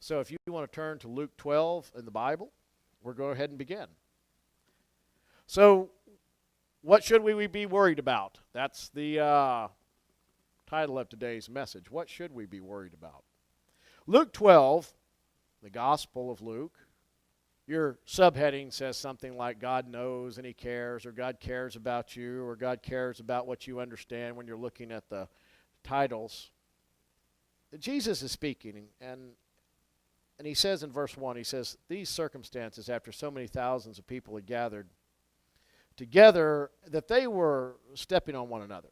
So if you want to turn to Luke 12 in the Bible, we'll go ahead and begin. So what should we be worried about? That's the title of today's message. What should we be worried about? Luke 12, the Gospel of Luke. Your subheading says something like God knows and He cares, or God cares about you, or God cares about what you understand when you're looking at the titles. Jesus is speaking, and He says in verse 1, He says, these circumstances, after so many thousands of people had gathered together, that they were stepping on one another.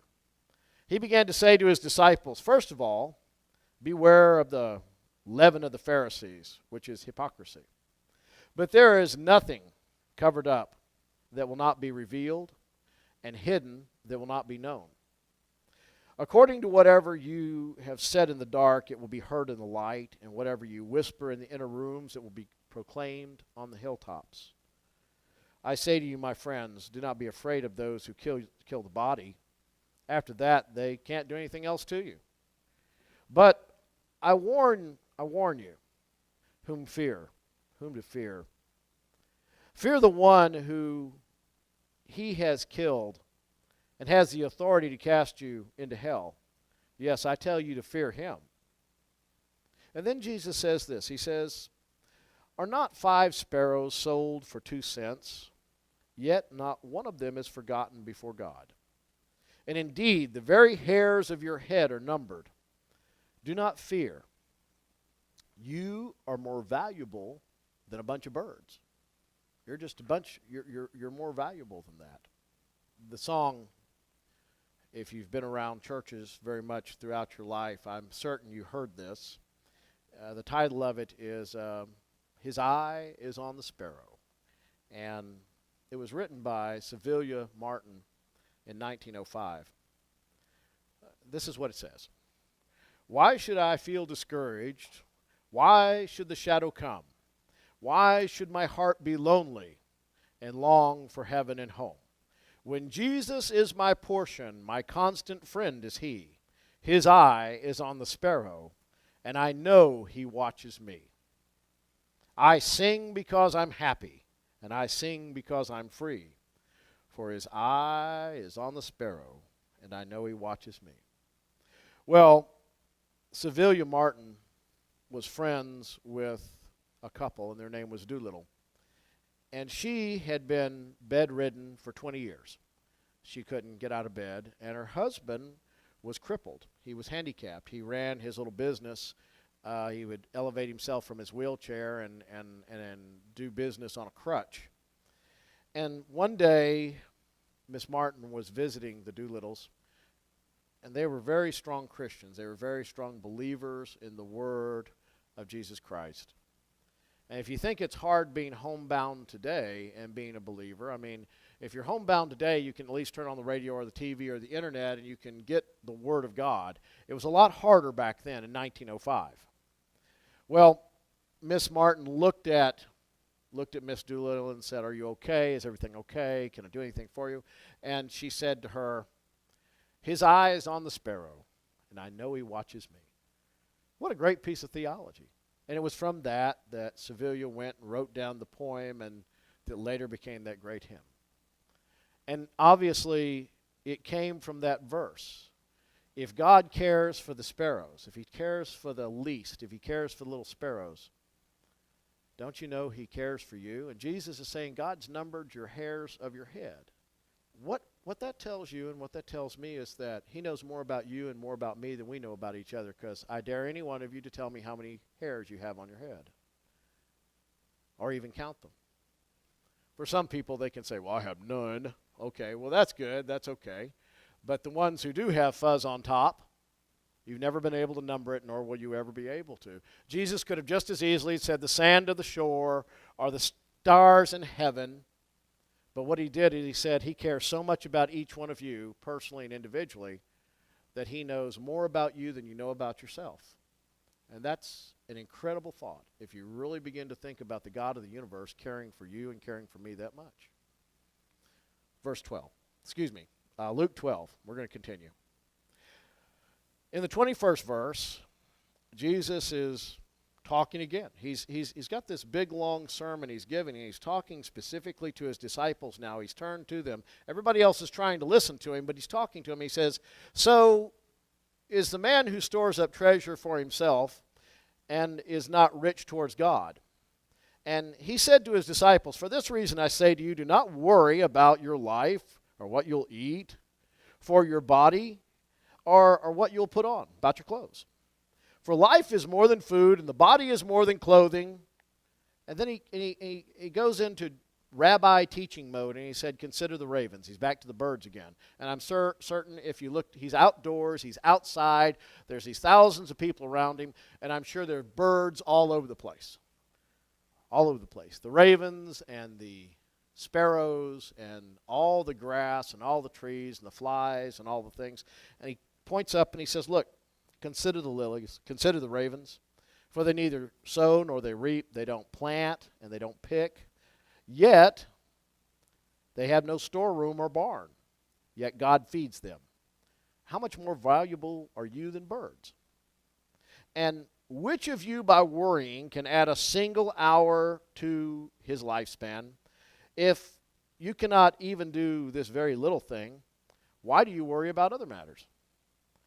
He began to say to His disciples, first of all, beware of the leaven of the Pharisees, which is hypocrisy. But there is nothing covered up that will not be revealed, and hidden that will not be known. According to whatever you have said in the dark, it will be heard in the light, and whatever you whisper in the inner rooms, it will be proclaimed on the hilltops. I say to you, my friends, do not be afraid of those who kill the body. After that, they can't do anything else to you. But I warn you, whom to fear. Fear the one who He has killed and has the authority to cast you into hell. Yes, I tell you to fear Him. And then Jesus says this. He says, are not 5 sparrows sold for 2 cents? Yet not one of them is forgotten before God. And indeed, the very hairs of your head are numbered. Do not fear. You are more valuable than a bunch of birds. You're just a bunch, you're more valuable than that. The song, if you've been around churches very much throughout your life, I'm certain you heard this. The title of it is His Eye is on the Sparrow. And it was written by Sylvia Martin in 1905. This is what it says. Why should I feel discouraged? Why should the shadow come? Why should my heart be lonely and long for heaven and home? When Jesus is my portion, my constant friend is He. His eye is on the sparrow, and I know He watches me. I sing because I'm happy, and I sing because I'm free. For His eye is on the sparrow, and I know He watches me. Well, Sylvia Martin was friends with a couple, and their name was Doolittle. And she had been bedridden for 20 years. She couldn't get out of bed, and her husband was crippled. He was handicapped. He ran his little business. He would elevate himself from his wheelchair and do business on a crutch. And one day, Miss Martin was visiting the Doolittles, and they were very strong Christians. They were very strong believers in the Word of Jesus Christ. And if you think it's hard being homebound today and being a believer, I mean, if you're homebound today, you can at least turn on the radio or the TV or the internet and you can get the Word of God. It was a lot harder back then in 1905. Well, Miss Martin looked at Miss Doolittle and said, are you okay? Is everything okay? Can I do anything for you? And she said to her, His eye is on the sparrow, and I know He watches me. What a great piece of theology. And it was from that Sylvia went and wrote down the poem and that later became that great hymn. And obviously, it came from that verse. If God cares for the sparrows, if He cares for the least, if He cares for the little sparrows, don't you know He cares for you? And Jesus is saying God's numbered your hairs of your head. What that tells you and what that tells me is that He knows more about you and more about me than we know about each other, because I dare any one of you to tell me how many hairs you have on your head, or even count them. For some people, they can say, well, I have none. Okay, well, that's good. That's okay. But the ones who do have fuzz on top, you've never been able to number it, nor will you ever be able to. Jesus could have just as easily said the sand of the shore or the stars in heaven. But what He did is He said He cares so much about each one of you, personally and individually, that He knows more about you than you know about yourself. And that's an incredible thought if you really begin to think about the God of the universe caring for you and caring for me that much. Verse 12. Luke 12. We're going to continue. In the 21st verse, Jesus is talking again. He's got this big, long sermon he's giving, and he's talking specifically to his disciples now. He's turned to them. Everybody else is trying to listen to him, but he's talking to them. He says, so is the man who stores up treasure for himself and is not rich towards God. And he said to his disciples, for this reason I say to you, do not worry about your life or what you'll eat, for your body, or what you'll put on, about your clothes. For life is more than food, and the body is more than clothing. And then he goes into rabbi teaching mode, and he said, consider the ravens. He's back to the birds again. And I'm certain if you look, he's outdoors, he's outside, there's these thousands of people around him, and I'm sure there are birds all over the place. All over the place. The ravens and the sparrows and all the grass and all the trees and the flies and all the things. And he points up and he says, look, consider the lilies, consider the ravens, for they neither sow nor they reap, they don't plant and they don't pick, yet they have no storeroom or barn, yet God feeds them. How much more valuable are you than birds? And which of you by worrying can add a single hour to his lifespan? If you cannot even do this very little thing, why do you worry about other matters?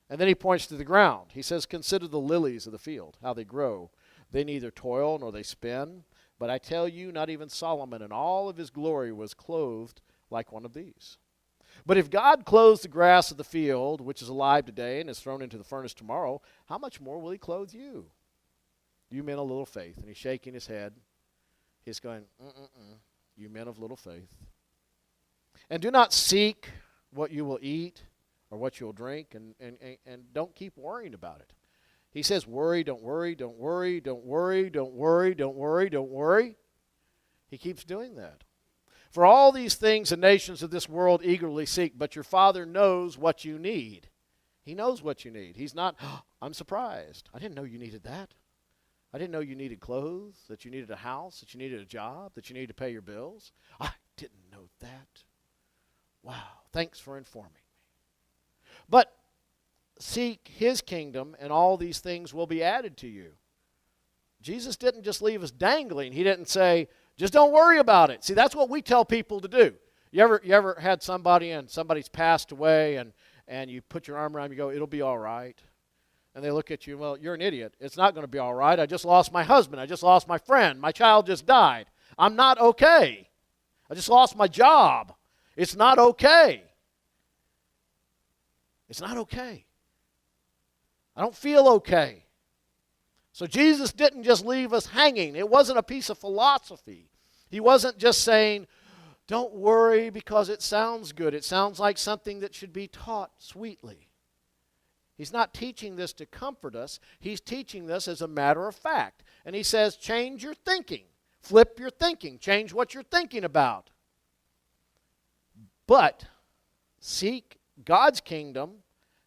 And then he points to the ground. He says, consider the lilies of the field, how they grow. They neither toil nor they spin. But I tell you, not even Solomon in all of his glory was clothed like one of these. But if God clothes the grass of the field, which is alive today and is thrown into the furnace tomorrow, how much more will he clothe you? You men of little faith. And he's shaking his head. He's going, you men of little faith. And do not seek what you will eat or what you'll drink, and don't keep worrying about it. He says, worry, don't worry, don't worry, don't worry, don't worry, don't worry, don't worry. He keeps doing that. For all these things the nations of this world eagerly seek, but your Father knows what you need. He knows what you need. He's not, I'm surprised. I didn't know you needed that. I didn't know you needed clothes, that you needed a house, that you needed a job, that you needed to pay your bills. I didn't know that. Wow, thanks for informing me. But seek his kingdom, and all these things will be added to you. Jesus didn't just leave us dangling. He didn't say, just don't worry about it. See, that's what we tell people to do. You ever had somebody and somebody's passed away, and you put your arm around them, you go, it'll be all right. And they look at you, well, you're an idiot. It's not going to be all right. I just lost my husband. I just lost my friend. My child just died. I'm not okay. I just lost my job. It's not okay. It's not okay. I don't feel okay. So Jesus didn't just leave us hanging. It wasn't a piece of philosophy. He wasn't just saying, don't worry because it sounds good. It sounds like something that should be taught sweetly. He's not teaching this to comfort us. He's teaching this as a matter of fact. And he says, change your thinking. Flip your thinking. Change what you're thinking about. But seek God's kingdom,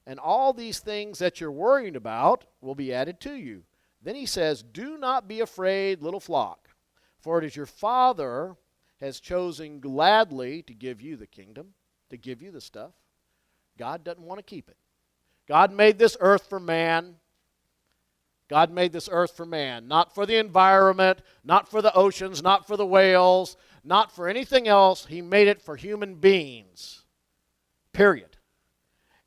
and all these things that you're worrying about will be added to you. Then he says, do not be afraid, little flock, for it is your Father has chosen gladly to give you the kingdom, to give you the stuff. God doesn't want to keep it. God made this earth for man. God made this earth for man, not for the environment, not for the oceans, not for the whales, not for anything else. He made it for human beings, period.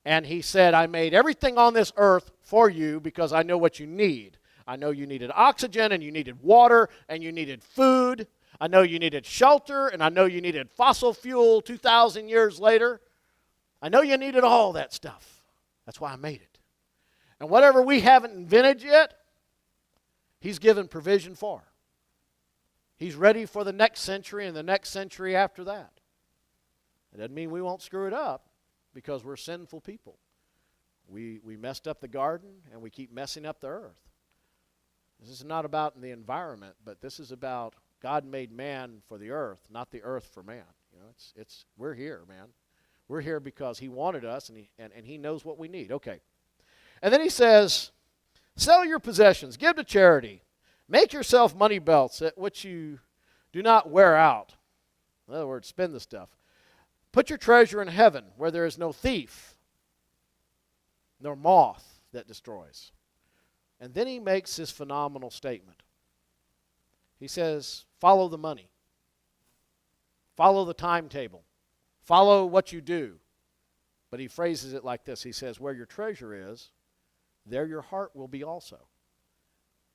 And he said, I made everything on this earth for you because I know what you need. I know you needed oxygen, and you needed water, and you needed food. I know you needed shelter, and I know you needed fossil fuel 2,000 years later. I know you needed all that stuff. That's why I made it. And whatever we haven't invented yet, he's given provision for. He's ready for the next century and the next century after that. It doesn't mean we won't screw it up, because we're sinful people. We messed up the garden, and we keep messing up the earth. This is not about the environment, but this is about God made man for the earth, not the earth for man. You know, it's we're here, man. We're here because he wanted us, and he knows what we need. Okay. And then he says, sell your possessions, give to charity, make yourself money belts at which you do not wear out. In other words, spend the stuff. Put your treasure in heaven, where there is no thief, nor moth that destroys, And then he makes this phenomenal statement. He says, follow the money. Follow the timetable. Follow what you do. But he phrases it like this. He says, where your treasure is, there your heart will be also.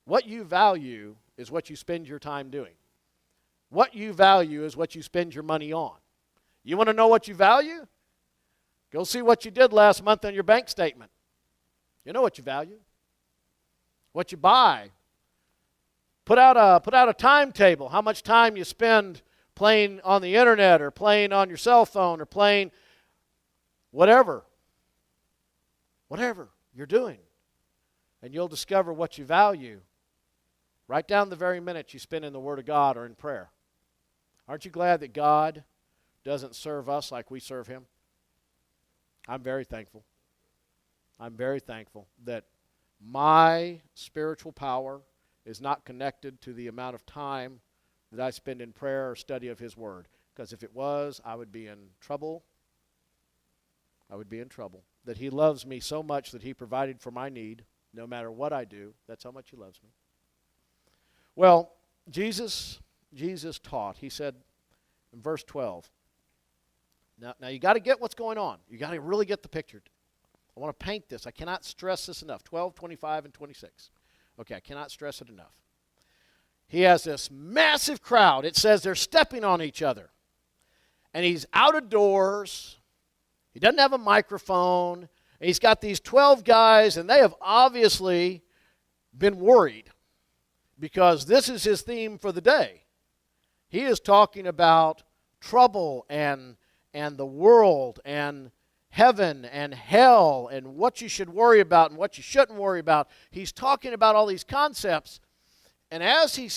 What you value is what you spend your time doing. What you value is what you spend your money on. You want to know what you value? Go see what you did last month on your bank statement. You know what you value. What you buy. Put out a timetable. How much time you spend playing on the internet or playing on your cell phone or playing whatever you're doing. And you'll discover what you value right down the very minute you spend in the Word of God or in prayer. Aren't you glad that God doesn't serve us like we serve Him? I'm very thankful. I'm very thankful that my spiritual power is not connected to the amount of time that I spend in prayer or study of His Word. Because if it was, I would be in trouble. I would be in trouble. That He loves me so much that He provided for my need, no matter what I do. That's how much He loves me. Well, Jesus taught. He said in verse 12, now you got to get what's going on. You got to really get the picture. I want to paint this. I cannot stress this enough. 12, 25, and 26. Okay, I cannot stress it enough. He has this massive crowd. It says they're stepping on each other. And He's out of doors. He doesn't have a microphone. And He's got these 12 guys, and they have obviously been worried because this is His theme for the day. He is talking about trouble and the world and heaven and hell and what you should worry about and what you shouldn't worry about. He's talking about all these concepts. And as He's